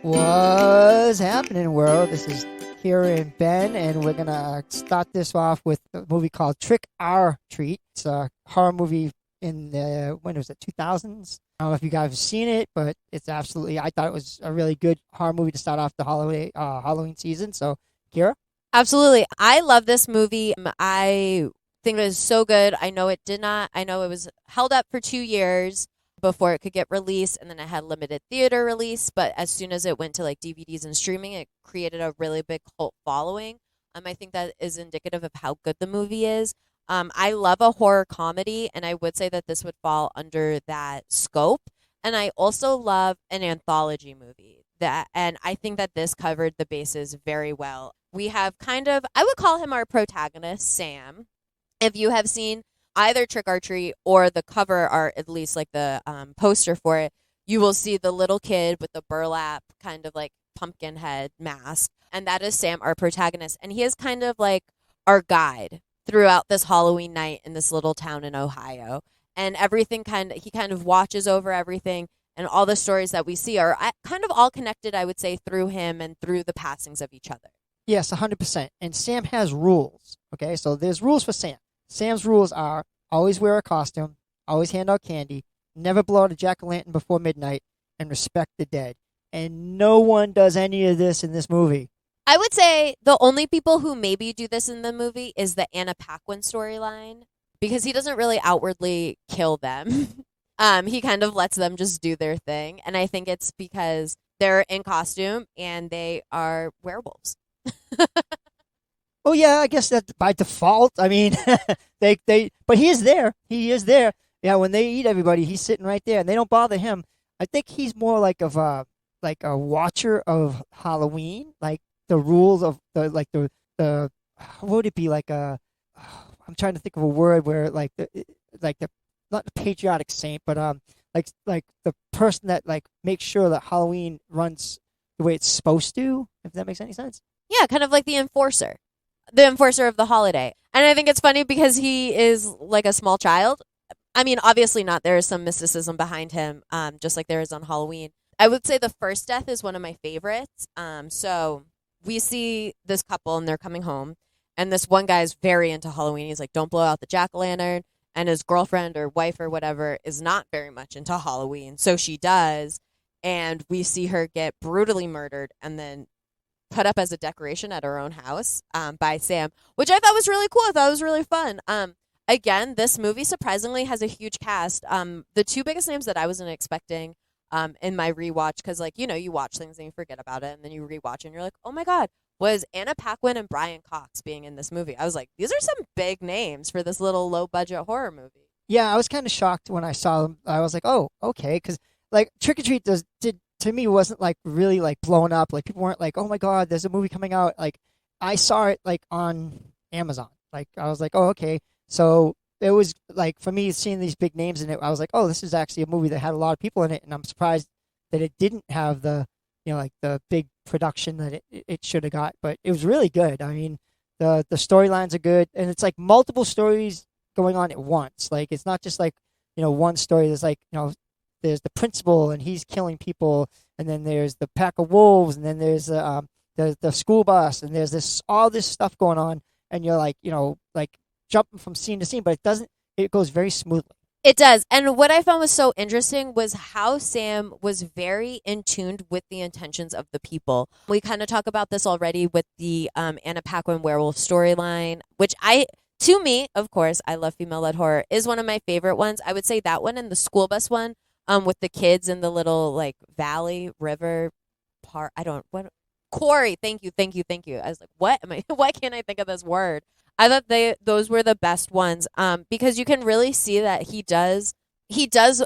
What's happening, world? This is Kyra and Ben, and we're gonna start this off with a movie called Trick or Treat. It's a horror movie in the when was it 2000s? I don't know if you guys have seen it, but it's absolutely. I thought it was a really good horror movie to start off the Halloween season. So, Kyra. Absolutely. I love this movie. I think it is so good. I know it was held up for 2 years before it could get released, and then it had limited theater release. But as soon as it went to like DVDs and streaming, it created a really big cult following. I think that is indicative of how good the movie is. I love a horror comedy, and I would say that this would fall under that scope. And I also love an anthology movie and I think that this covered the bases very well. We have I would call him our protagonist, Sam. If you have seen either Trick or Treat or the cover art, at least like the poster for it, you will see the little kid with the burlap kind of like pumpkin head mask. And that is Sam, our protagonist. And he is kind of like our guide throughout this Halloween night in this little town in Ohio. And everything he kind of watches over everything. And all the stories that we see are kind of all connected, I would say, through him and through the passings of each other. Yes, 100%. And Sam has rules. Okay, so there's rules for Sam. Sam's rules are always wear a costume, always hand out candy, never blow out a jack-o'-lantern before midnight, and respect the dead. And no one does any of this in this movie. I would say the only people who maybe do this in the movie is the Anna Paquin storyline, because he doesn't really outwardly kill them. He kind of lets them just do their thing. And I think it's because they're in costume and they are werewolves. Oh yeah, I guess that by default. I mean, but he is there. He is there. Yeah, when they eat everybody, he's sitting right there, and they don't bother him. I think he's more like a watcher of Halloween, like the rules of the what would it be like a? I'm trying to think of a word where like the not the patriotic saint, but like the person that like makes sure that Halloween runs the way it's supposed to. If that makes any sense. Yeah, kind of like the enforcer of the holiday. And I think it's funny because he is like a small child. I mean, obviously not. There is some mysticism behind him, just like there is on Halloween. I would say the first death is one of my favorites. So we see this couple and they're coming home, and this one guy's very into Halloween. He's like, don't blow out the jack-o'-lantern. And his girlfriend or wife or whatever is not very much into Halloween. So she does. And we see her get brutally murdered and then put up as a decoration at her own house by Sam, which I thought was really cool. I thought it was really fun. Again, this movie surprisingly has a huge cast. The two biggest names that I wasn't expecting in my rewatch, because like, you watch things and you forget about it, and then you rewatch and you're like, oh my God, was Anna Paquin and Brian Cox being in this movie. I was like, these are some big names for this little low budget horror movie. Yeah, I was kind of shocked when I saw them. I was like, oh, okay, because like Trick or Treat did to me wasn't like really like blown up. Like people weren't like, oh my God, there's a movie coming out. Like I saw it like on Amazon. Like I was like, oh, okay. So it was like for me seeing these big names in it, I was like, oh, this is actually a movie that had a lot of people in it, and I'm surprised that it didn't have the like the big production that it should have got. But it was really good. I mean, the storylines are good, and it's like multiple stories going on at once. Like it's not just like one story. There's like there's the principal and he's killing people, and then there's the pack of wolves, and then there's the school bus, and there's all this stuff going on, and you're like like jumping from scene to scene, but it goes very smoothly. It does. And what I found was so interesting was how Sam was very in tune with the intentions of the people. We kind of talk about this already with the Anna Paquin werewolf storyline, which to me, of course, I love female-led horror, is one of my favorite ones. I would say that one and the school bus one with the kids in the little like valley river part. Quarry. Thank you. I was like, what am I? Why can't I think of this word? I thought those were the best ones because you can really see that he does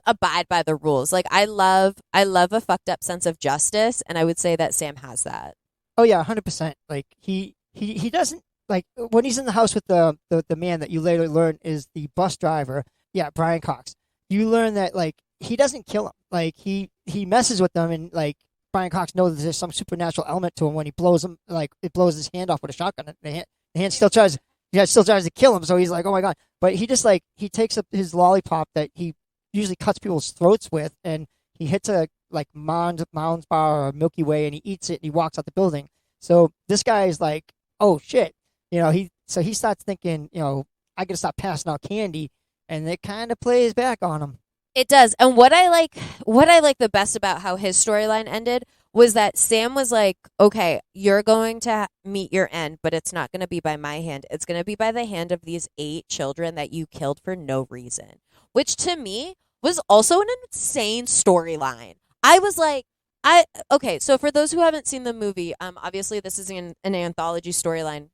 abide by the rules. Like I love a fucked up sense of justice, and I would say that Sam has that. Oh yeah, 100%. Like he doesn't like when he's in the house with the man that you later learn is the bus driver. Yeah, Brian Cox. You learn that like he doesn't kill him. Like he messes with them, and like Brian Cox knows that there's some supernatural element to him when he blows him. Like it blows his hand off with a shotgun. And the hand still tries to kill him. So he's like, oh my God. But he takes up his lollipop that he usually cuts people's throats with, and he hits a like Mounds bar or Milky Way, and he eats it and he walks out the building. So this guy is like, oh shit, he starts thinking, I gotta stop passing out candy, and it kind of plays back on him. It does. And what I like the best about how his storyline ended was that Sam was like, okay, you're going to meet your end, but it's not going to be by my hand. It's going to be by the hand of these 8 children that you killed for no reason, which to me was also an insane storyline. I was like, okay, so for those who haven't seen the movie, obviously this is an anthology storyline,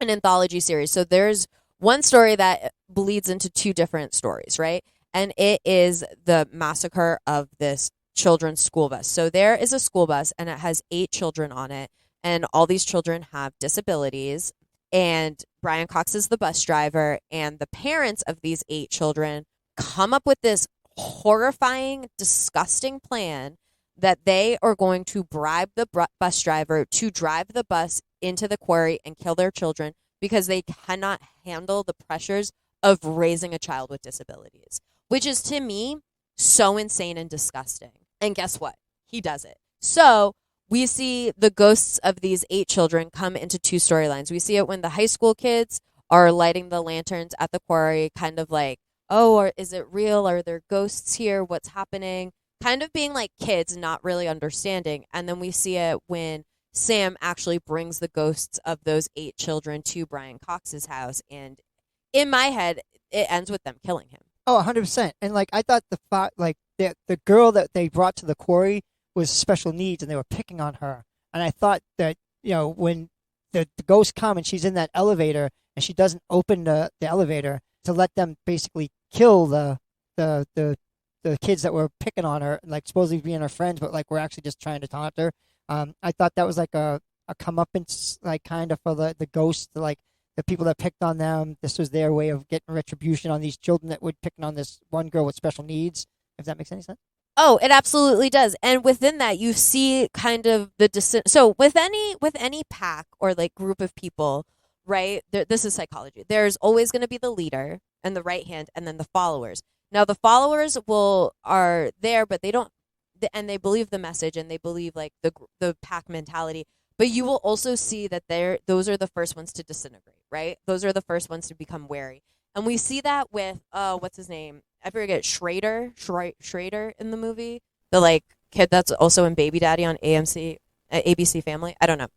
an anthology series. So there's one story that bleeds into 2 different stories, right? And it is the massacre of this children's school bus. So there is a school bus and it has 8 children on it, and all these children have disabilities, and Brian Cox is the bus driver, and the parents of these 8 children come up with this horrifying, disgusting plan that they are going to bribe the bus driver to drive the bus into the quarry and kill their children because they cannot handle the pressures of raising a child with disabilities, which is to me so insane and disgusting. And guess what? He does it. So we see the ghosts of these 8 children come into 2 storylines. We see it when the high school kids are lighting the lanterns at the quarry, kind of like, oh, or is it real? Are there ghosts here? What's happening? Kind of being like kids, not really understanding. And then we see it when Sam actually brings the ghosts of those 8 children to Brian Cox's house. And in my head, it ends with them killing him. Oh, 100%. And like I thought the girl that they brought to the quarry was special needs, and they were picking on her. And I thought that when the ghosts come and she's in that elevator and she doesn't open the elevator to let them basically kill the kids that were picking on her, like supposedly being her friends, but like we're actually just trying to taunt her. I thought that was like a comeuppance, like kind of for the ghosts, like the people that picked on them. This was their way of getting retribution on these children that were picking on this one girl with special needs. If that makes any sense. Oh, it absolutely does. And within that, you see kind of the so with any pack or like group of people, right? This is psychology. There's always going to be the leader and the right hand, and then the followers. Now, the followers are there, but they don't, and they believe the message and they believe like the pack mentality. But you will also see that those are the first ones to disintegrate, right? Those are the first ones to become wary. And we see that with what's his name? I forget, Schrader in the movie, the like kid that's also in Baby Daddy on ABC Family. I don't know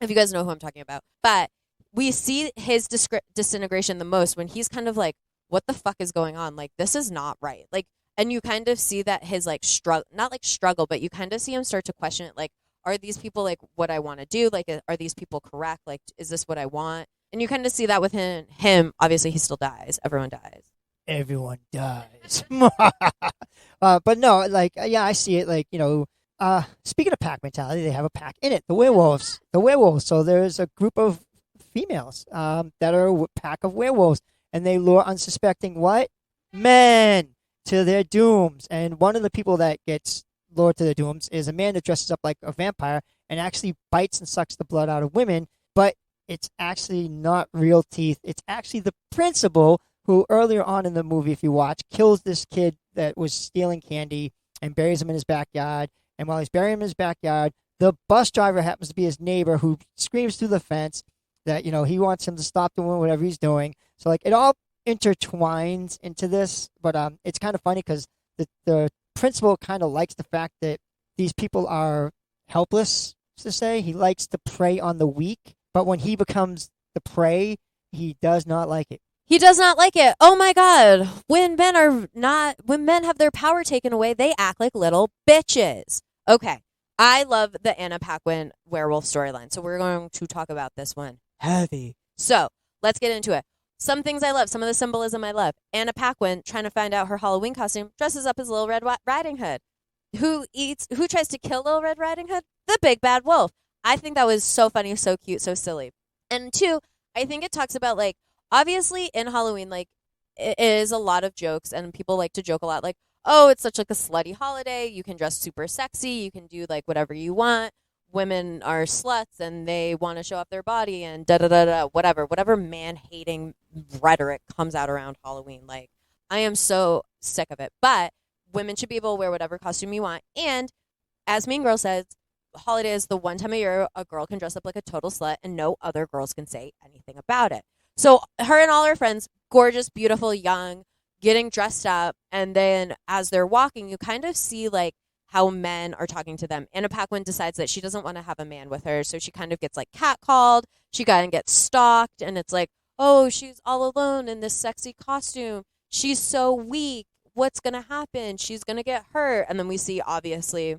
if you guys know who I'm talking about, but we see his disintegration the most when he's kind of like, what the fuck is going on? Like, this is not right. Like, and you kind of see that his like not like struggle, but you kind of see him start to question it. Like, are these people like what I want to do? Like, are these people correct? Like, is this what I want? And you kind of see that with him. Obviously, he still dies. Everyone dies. Everyone dies. But no, like, yeah, I see it. Like, speaking of pack mentality, they have a pack in it. The werewolves. So there's a group of females that are a pack of werewolves, and they lure unsuspecting what? Men to their dooms. And one of the people that gets lured to their dooms is a man that dresses up like a vampire and actually bites and sucks the blood out of women, but it's actually not real teeth. It's actually the principal who earlier on in the movie, if you watch, kills this kid that was stealing candy and buries him in his backyard. And while he's burying him in his backyard, the bus driver happens to be his neighbor who screams through the fence that, he wants him to stop doing whatever he's doing. So, like, it all intertwines into this, but it's kind of funny because the principal kind of likes the fact that these people are helpless, to say. He likes to prey on the weak, but when he becomes the prey, he does not like it. He does not like it. Oh my God. When men have their power taken away, they act like little bitches. Okay. I love the Anna Paquin werewolf storyline. So we're going to talk about this one heavy. So let's get into it. Some things I love, some of the symbolism I love. Anna Paquin, trying to find out her Halloween costume, dresses up as Little Red Riding Hood. Who tries to kill Little Red Riding Hood? The big bad wolf. I think that was so funny, so cute, so silly. And 2, I think it talks about, like, obviously in Halloween, like, it is a lot of jokes, and people like to joke a lot, like, oh, it's such like a slutty holiday. You can dress super sexy. You can do like whatever you want. Women are sluts and they want to show off their body and da-da-da-da, whatever man-hating rhetoric comes out around Halloween. Like, I am so sick of it. But women should be able to wear whatever costume you want. And as Mean Girl says, holiday is the one time a year a girl can dress up like a total slut and no other girls can say anything about it. So her and all her friends, gorgeous, beautiful, young, getting dressed up. And then as they're walking, you kind of see like how men are talking to them. Anna Paquin decides that she doesn't want to have a man with her. So she kind of gets like catcalled. She kind of gets stalked. And it's like, oh, she's all alone in this sexy costume. She's so weak. What's going to happen? She's going to get hurt. And then we see, obviously,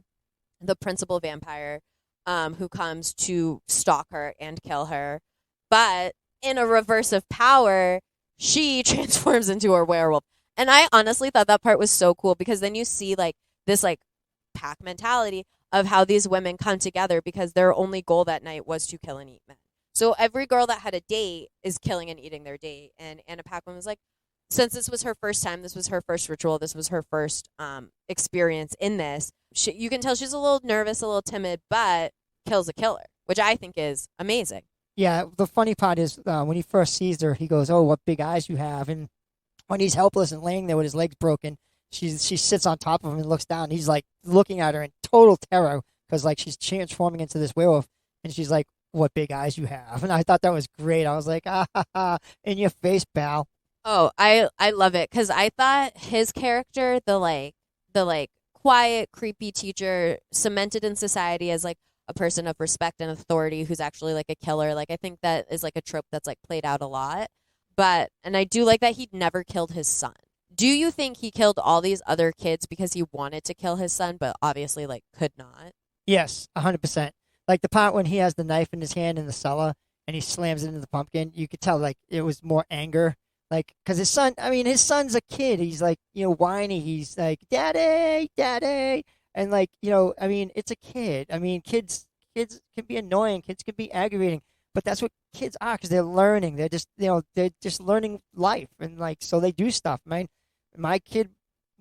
the principal vampire who comes to stalk her and kill her. But in a reverse of power, she transforms into a werewolf. And I honestly thought that part was so cool because then you see like this like pack mentality of how these women come together because their only goal that night was to kill and eat men. So every girl that had a date is killing and eating their date. And Anna Paquin was like, since this was her first time, this was her first ritual, this was her first experience in this, you can tell she's a little nervous, a little timid, but kills a killer, which I think is amazing. Yeah, the funny part is when he first sees her, he goes, "Oh, what big eyes you have!" And when he's helpless and laying there with his legs broken, she sits on top of him and looks down. He's like looking at her in total terror because like she's transforming into this werewolf, and she's like, "What big eyes you have!" And I thought that was great. I was like, "Ah, ha, ha, in your face, pal." Oh, I love it because I thought his character, the quiet, creepy teacher, cemented in society as like a person of respect and authority who's actually like a killer. Like I think that is like a trope that's like played out a lot. And I do like that he never killed his son. Do you think he killed all these other kids because he wanted to kill his son, but obviously like could not? Yes, 100%. Like the part when he has the knife in his hand in the cellar and he slams it into the pumpkin, you could tell like it was more anger. Like, because his son's a kid. He's like, whiny. He's like, daddy, daddy. And like, it's a kid. I mean, kids can be annoying. Kids can be aggravating. But that's what kids are because they're learning. They're just, they're just learning life. And like, so they do stuff. My kid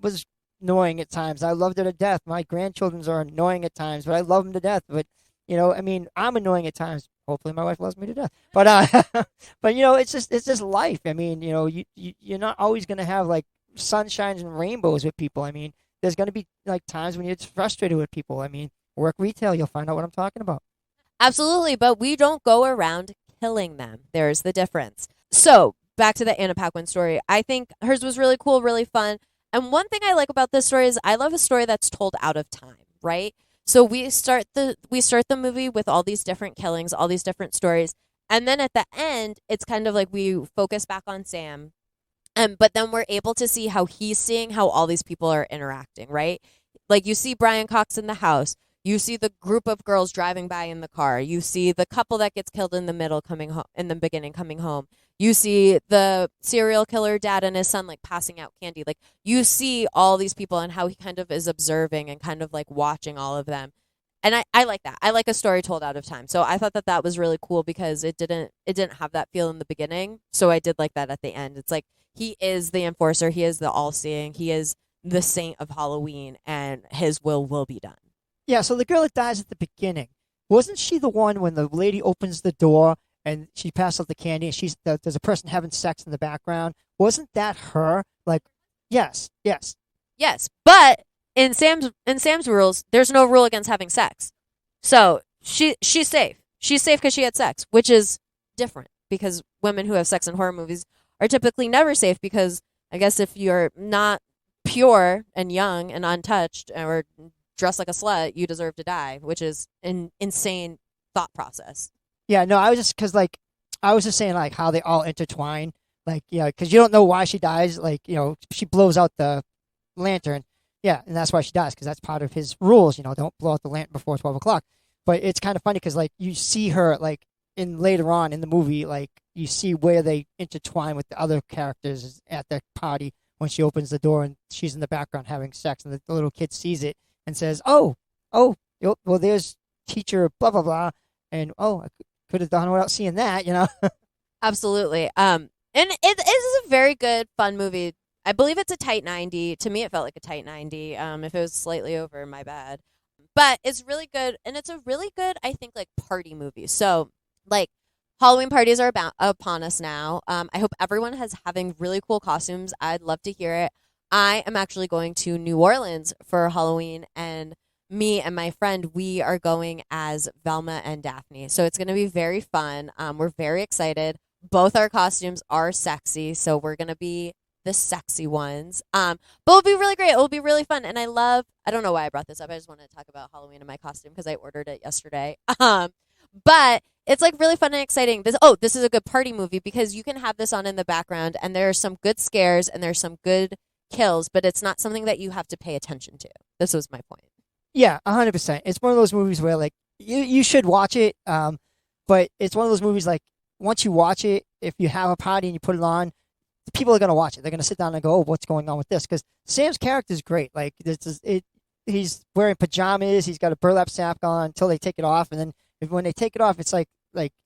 was annoying at times. I loved her to death. My grandchildren's are annoying at times, but I love them to death. But, I'm annoying at times. Hopefully my wife loves me to death. But but it's just life. I mean, you're not always gonna have like sunshines and rainbows with people. I mean, there's gonna be like times when you're just frustrated with people. I mean, work retail, you'll find out what I'm talking about. Absolutely, but we don't go around killing them. There's the difference. So back to the Anna Paquin story. I think hers was really cool, really fun. And one thing I like about this story is I love a story that's told out of time, right? So we start the movie with all these different killings, all these different stories, and then at the end, it's kind of like we focus back on Sam, but then we're able to see how he's seeing how all these people are interacting, right? Like you see Brian Cox in the house, you see the group of girls driving by in the car, you see the couple that gets killed in the middle coming home in the beginning coming home. You see the serial killer dad and his son like passing out candy. Like you see all these people and how he kind of is observing and kind of like watching all of them. And I like that. I like a story told out of time. So I thought that was really cool because it didn't have that feel in the beginning. So I did like that at the end. It's like he is the enforcer, he is the all-seeing, he is the saint of Halloween, and his will be done. Yeah, so the girl that dies at the beginning, wasn't she the one when the lady opens the door and she passes out the candy and there's a person having sex in the background? Wasn't that her? Like, yes. Yes, but in Sam's rules, there's no rule against having sex. So she's safe. She's safe because she had sex, which is different because women who have sex in horror movies are typically never safe because I guess if you're not pure and young and untouched or dressed like a slut, you deserve to die, which is an insane thought process. Yeah, no, I was just saying like how they all intertwine, like because you don't know why she dies. Like she blows out the lantern, yeah, and that's why she dies because that's part of his rules. Don't blow out the lantern before 12 o'clock. But it's kind of funny because like you see her like later on in the movie, like you see where they intertwine with the other characters at the party when she opens the door and she's in the background having sex and the little kid sees it and says, oh, well, there's teacher blah blah blah, and I could have done without seeing that, Absolutely. And it is a very good, fun movie. I believe it's a tight 90. To me, it felt like a tight 90. If it was slightly over, my bad. But it's really good, and it's a really good, I think, like party movie. So, like, Halloween parties are upon us now. I hope everyone is having really cool costumes. I'd love to hear it. I am actually going to New Orleans for Halloween, and me and my friend, we are going as Velma and Daphne. So it's going to be very fun. We're very excited. Both our costumes are sexy, so we're going to be the sexy ones. But it'll be really great. It'll be really fun. And I don't know why I brought this up. I just wanted to talk about Halloween and my costume because I ordered it yesterday. But it's like really fun and exciting. This is a good party movie because you can have this on in the background and there are some good scares and there's some good kills, but it's not something that you have to pay attention to. This was my point. Yeah, 100%. It's one of those movies where like you should watch it, but it's one of those movies like once you watch it, if you have a party and you put it on, people are gonna watch it. They're gonna sit down and go, "Oh, what's going on with this?" Because Sam's character is great. Like he's wearing pajamas. He's got a burlap sack on until they take it off, and then when they take it off, it's like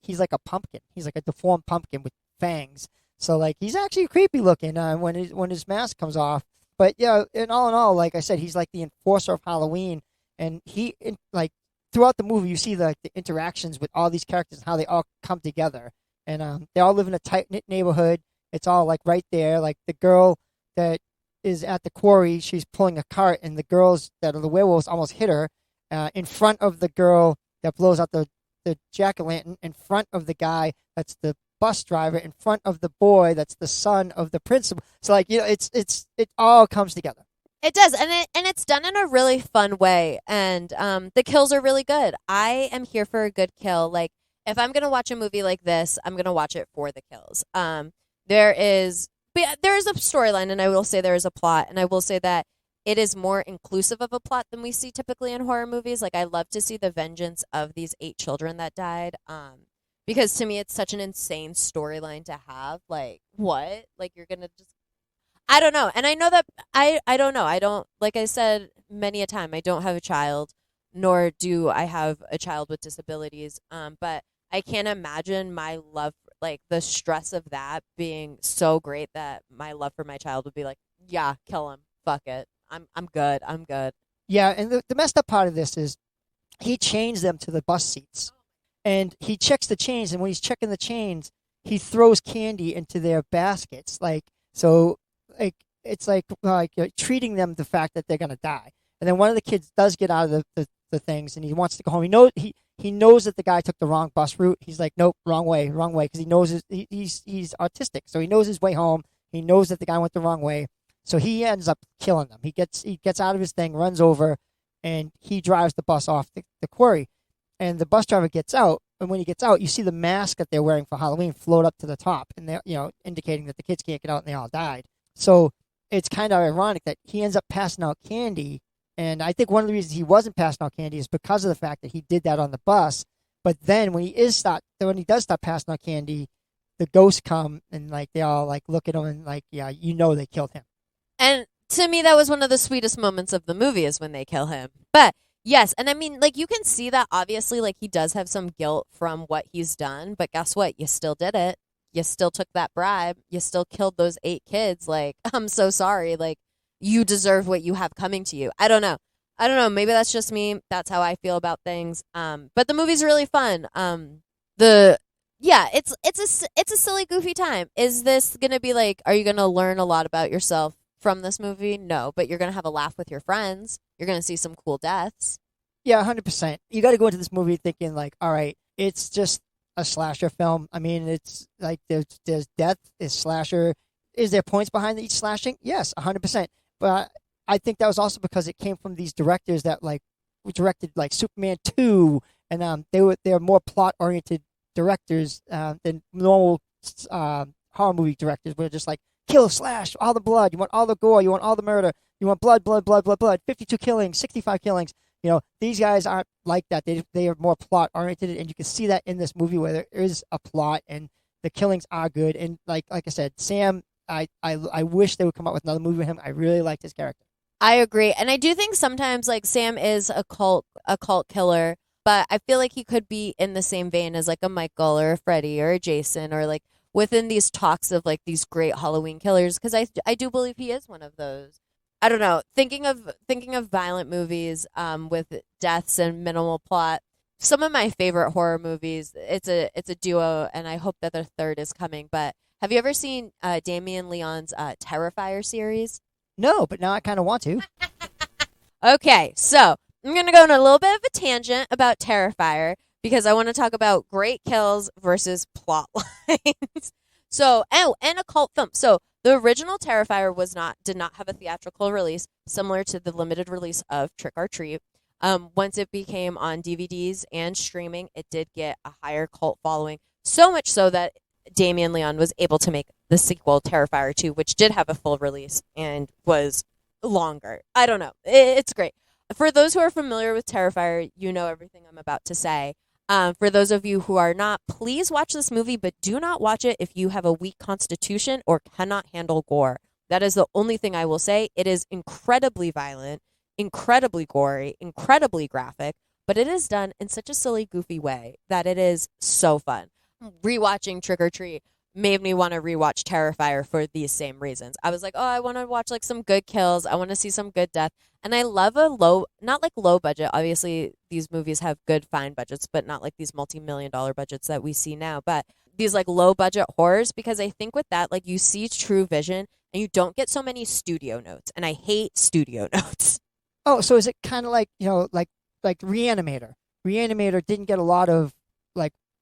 he's like a pumpkin. He's like a deformed pumpkin with fangs. So like he's actually creepy looking when his mask comes off. But yeah, in all, like I said, he's like the enforcer of Halloween, and like throughout the movie, you see the interactions with all these characters and how they all come together, and they all live in a tight knit neighborhood. It's all like right there. Like the girl that is at the quarry, she's pulling a cart, and the girls that are the werewolves almost hit her in front of the girl that blows out the jack-o'-lantern, in front of the guy that's the bus driver, in front of the boy that's the son of the principal. So like it all comes together. It does, and it's done in a really fun way, and the kills are really good. I am here for a good kill. Like if I'm gonna watch a movie like this, I'm gonna watch it for the kills. There is a storyline, and I will say there is a plot, and I will say that it is more inclusive of a plot than we see typically in horror movies. Like I love to see the vengeance of these 8 children that died, because to me it's such an insane storyline to have. Like what? Like you're gonna just I don't know, and I know that I don't know. I don't like I said many a time. I don't have a child, nor do I have a child with disabilities. But I can't imagine my love, like the stress of that being so great that my love for my child would be like, yeah, kill him, fuck it, I'm good, I'm good. Yeah, and the messed up part of this is he chains them to the bus seats, and he checks the chains, and when he's checking the chains, he throws candy into their baskets, like so, like it's like treating them the fact that they're gonna die. And then one of the kids does get out of the things, and he wants to go home. He knows that the guy took the wrong bus route. He's like, nope, wrong way, because he knows he's autistic, so he knows his way home. He knows that the guy went the wrong way, so he ends up killing them. He gets out of his thing, runs over, and he drives the bus off the quarry. And the bus driver gets out, and when he gets out, you see the mask that they're wearing for Halloween float up to the top, and they're indicating that the kids can't get out and they all died. So it's kind of ironic that he ends up passing out candy. And I think one of the reasons he wasn't passing out candy is because of the fact that he did that on the bus. But then when he does stop passing out candy, the ghosts come and like they all like look at him and like, yeah, they killed him. And to me, that was one of the sweetest moments of the movie is when they kill him. But yes, and I mean, like you can see that obviously, like he does have some guilt from what he's done. But guess what? You still did it. You still took that bribe. You still killed those 8 kids. Like I'm so sorry. Like. You deserve what you have coming to you. I don't know. Maybe that's just me. That's how I feel about things. But the movie's really fun. It's a silly, goofy time. Is this gonna be like? Are you gonna learn a lot about yourself from this movie? No, but you're gonna have a laugh with your friends. You're gonna see some cool deaths. Yeah, 100%. You got to go into this movie thinking like, all right, it's just a slasher film. I mean, it's like there's death, is slasher. Is there points behind each slashing? Yes, 100%. But I think that was also because it came from these directors that like directed like Superman 2, and they're more plot oriented directors than normal horror movie directors. Were just like kill, slash, all the blood. You want all the gore. You want all the murder. You want blood, blood, blood, blood, blood. 52 killings, 65 killings. These guys aren't like that. They are more plot oriented, and you can see that in this movie where there is a plot and the killings are good. And like I said, Sam. I wish they would come up with another movie with him. I really liked his character. I agree, and I do think sometimes like Sam is a cult killer, but I feel like he could be in the same vein as like a Michael or a Freddy or a Jason, or like within these talks of like these great Halloween killers, because I do believe he is one of those. I don't know. Thinking of violent movies with deaths and minimal plot. Some of my favorite horror movies. It's a duo, and I hope that the third is coming, but. Have you ever seen Damien Leone's Terrifier series? No, but now I kind of want to. Okay, so I'm going to go on a little bit of a tangent about Terrifier because I want to talk about great kills versus plot lines. So, and a cult film. So, the original Terrifier did not have a theatrical release, similar to the limited release of Trick or Treat. Once it became on DVDs and streaming, it did get a higher cult following. So much so that Damien Leone was able to make the sequel, Terrifier 2, which did have a full release and was longer. I don't know. It's great. For those who are familiar with Terrifier, you know everything I'm about to say. For those of you who are not, please watch this movie, but do not watch it if you have a weak constitution or cannot handle gore. That is the only thing I will say. It is incredibly violent, incredibly gory, incredibly graphic, but it is done in such a silly, goofy way that it is so fun. Rewatching Trick or Treat made me want to rewatch Terrifier for these same reasons. I was like, oh, I want to watch like some good kills. I want to see some good death. And I love not like low budget. Obviously, these movies have good fine budgets, but not like these multi-million-dollar budgets that we see now. But these like low budget horrors, because I think with that, like you see true vision and you don't get so many studio notes. And I hate studio notes. Oh, so is it kind of like, like Reanimator? Reanimator didn't get a lot of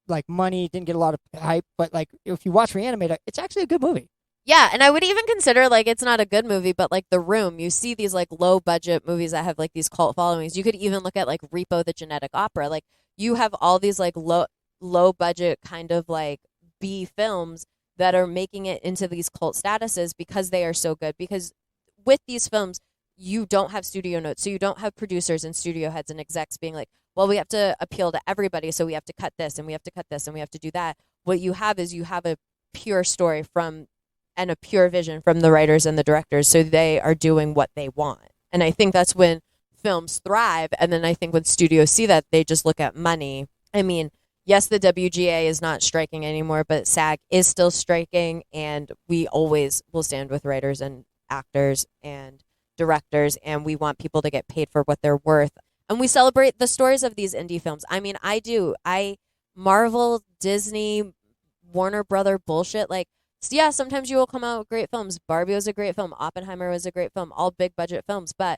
like money, didn't get a lot of hype, but like if you watch Reanimator, it's actually a good movie. Yeah, and I would even consider like it's not a good movie, but like The Room, you see these like low budget movies that have like these cult followings. You could even look at like Repo the Genetic Opera. Like you have all these like low budget kind of like B films that are making it into these cult statuses because they are so good. Because with these films, you don't have studio notes, so you don't have producers and studio heads and execs being like, well, we have to appeal to everybody, so we have to cut this and we have to cut this and we have to do that. What you have is you have a pure story and a pure vision from the writers and the directors, so they are doing what they want. And I think that's when films thrive. And then I think when studios see that, they just look at money. I mean, yes, the WGA is not striking anymore, but SAG is still striking, and we always will stand with writers and actors and directors, and we want people to get paid for what they're worth. And we celebrate the stories of these indie films. I mean, Marvel, Disney, Warner Brother bullshit. Like, yeah, sometimes you will come out with great films. Barbie was a great film. Oppenheimer was a great film. All big budget films. But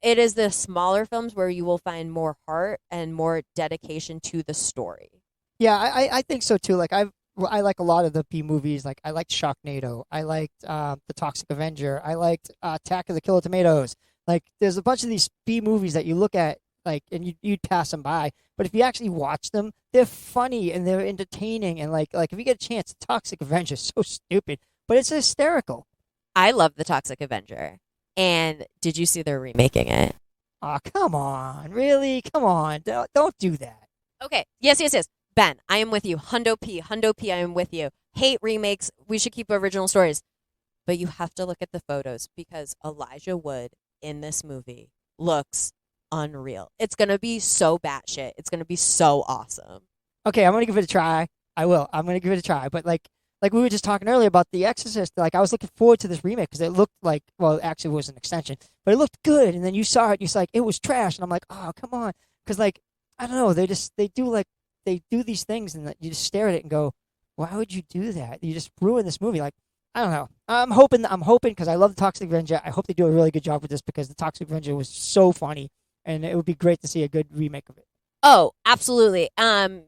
it is the smaller films where you will find more heart and more dedication to the story. Yeah, I think so too. Like I like a lot of the B movies. Like I liked Sharknado. I liked The Toxic Avenger. I liked Attack of the Killer Tomatoes. Like there's a bunch of these B movies that you look at like and you'd pass them by. But if you actually watch them, they're funny and they're entertaining. And like if you get a chance, Toxic Avenger is so stupid, but it's hysterical. I love The Toxic Avenger. And did you see they're remaking it? Oh, come on. Really? Come on. Don't do that. Okay. Yes. Ben, I am with you. Hundo P, I am with you. Hate remakes. We should keep original stories. But you have to look at the photos because Elijah Wood in this movie looks unreal. It's going to be so batshit. It's going to be so awesome. Okay, I'm going to give it a try. I will. I'm going to give it a try. But like we were just talking earlier about The Exorcist, like I was looking forward to this remake because it looked like, well, actually it was an extension, but it looked good. And then you saw it, and you're like, it was trash. And I'm like, oh, come on. Because like, I don't know, they do these things and you just stare at it and go, why would you do that? You just ruin this movie. Like, I don't know. I'm hoping because I love The Toxic Avenger. I hope they do a really good job with this because The Toxic Avenger was so funny and it would be great to see a good remake of it. Oh, absolutely.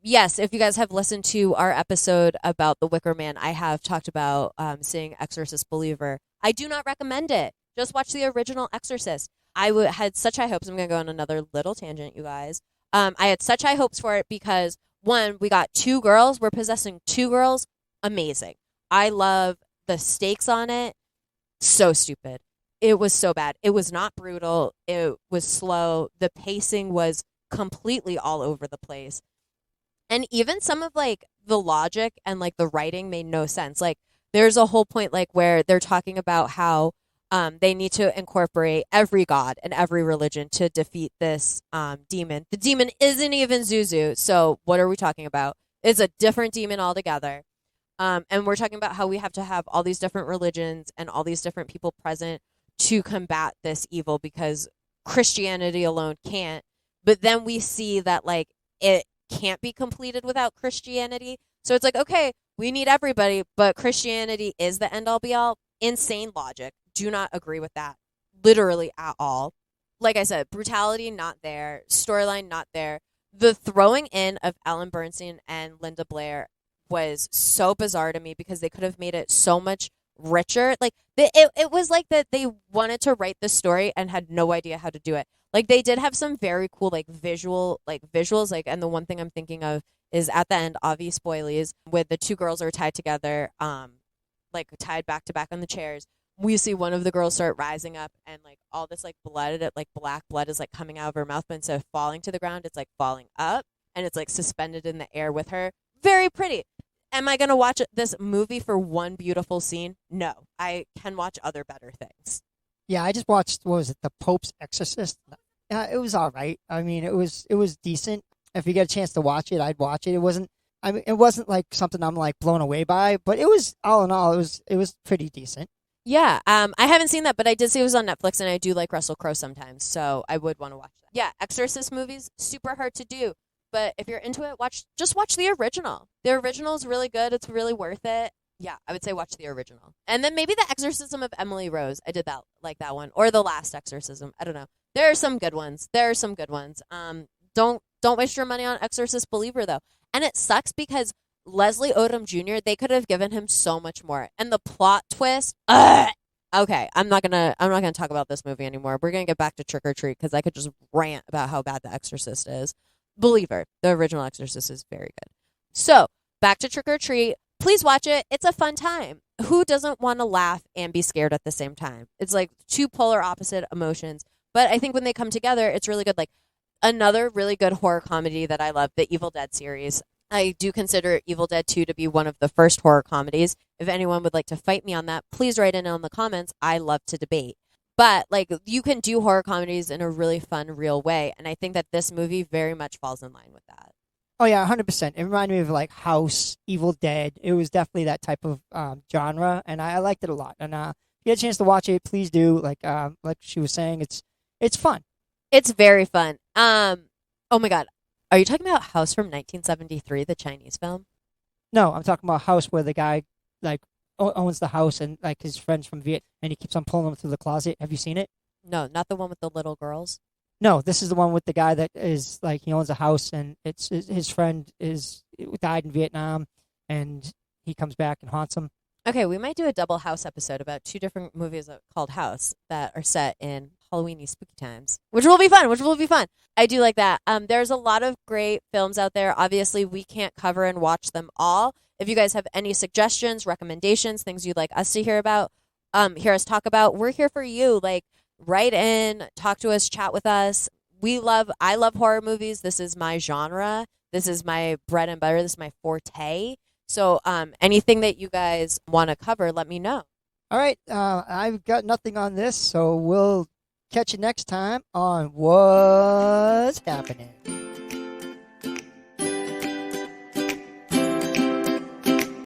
Yes, if you guys have listened to our episode about The Wicker Man, I have talked about seeing Exorcist Believer. I do not recommend it. Just watch the original Exorcist. Had such high hopes. I'm going to go on another little tangent, you guys. I had such high hopes for it because, one, we got two girls. We're possessing two girls. Amazing. I love the stakes on it. So stupid. It was so bad. It was not brutal. It was slow. The pacing was completely all over the place. And even some of like the logic and like the writing made no sense. Like there's a whole point like where they're talking about how they need to incorporate every god and every religion to defeat this demon. The demon isn't even Zuzu, so what are we talking about? It's a different demon altogether. And we're talking about how we have to have all these different religions and all these different people present to combat this evil because Christianity alone can't. But then we see that like it can't be completed without Christianity. So it's like, okay, we need everybody, but Christianity is the end all be all. Insane logic. Do not agree with that literally at all. Like I said, brutality not there, storyline not there. The throwing in of Ellen Bernstein and Linda Blair was so bizarre to me because they could have made it so much richer. Like it was like that they wanted to write the story and had no idea how to do it. Like they did have some very cool visuals, like, and the one thing I'm thinking of is at the end, obvious spoilies, with the two girls are tied together, like tied back to back on the chairs. We see one of the girls start rising up, and like all this like blood, like black blood is like coming out of her mouth, but instead of falling to the ground, it's like falling up, and it's like suspended in the air with her. Very pretty. Am I gonna watch this movie for one beautiful scene? No, I can watch other better things. Yeah, I just watched, what was it, The Pope's Exorcist? It was all right. I mean, it was decent. If you get a chance to watch it, I'd watch it. It wasn't like something I'm like blown away by, but it was, all in all, it was pretty decent. Yeah, I haven't seen that, but I did see it was on Netflix, and I do like Russell Crowe sometimes, so I would want to watch that. Yeah, Exorcist movies, super hard to do, but if you're into it, just watch the original. The original is really good. It's really worth it. Yeah, I would say watch the original. And then maybe The Exorcism of Emily Rose. I did that, like that one. Or The Last Exorcism. I don't know. There are some good ones. Don't waste your money on Exorcist Believer, though. And it sucks because Leslie Odom Jr., they could have given him so much more. And the plot twist, okay, I'm not gonna talk about this movie anymore. We're gonna get back to Trick or Treat because I could just rant about how bad The Exorcist is. Believer, the original Exorcist, is very good. So, back to Trick or Treat. Please watch it. It's a fun time. Who doesn't want to laugh and be scared at the same time? It's like two polar opposite emotions. But I think when they come together, it's really good. Like another really good horror comedy that I love, the Evil Dead series. I do consider Evil Dead 2 to be one of the first horror comedies. If anyone would like to fight me on that, please write in the comments. I love to debate. But like you can do horror comedies in a really fun, real way. And I think that this movie very much falls in line with that. Oh yeah, 100%. It reminded me of like House, Evil Dead. It was definitely that type of genre, and I liked it a lot. And if you get a chance to watch it, please do. Like she was saying, it's fun. It's very fun. Oh my God, are you talking about House from 1973, the Chinese film? No, I'm talking about House, where the guy like owns the house, and like his friends from Viet, and he keeps on pulling them through the closet. Have you seen it? No, not the one with the little girls. No, this is the one with the guy that is like he owns a house, and it's his friend died in Vietnam, and he comes back and haunts him. Okay, we might do a double House episode about two different movies called House that are set in Halloweeny spooky times, which will be fun. I do like that. There's a lot of great films out there. Obviously, we can't cover and watch them all. If you guys have any suggestions, recommendations, things you'd like us to hear us talk about, we're here for you. Like, write in, talk to us, chat with us. I love horror movies. This is my genre. This is my bread and butter. This is my forte. So anything that you guys want to cover, let me know. All right. I've got nothing on this, so we'll catch you next time on Woz Happening.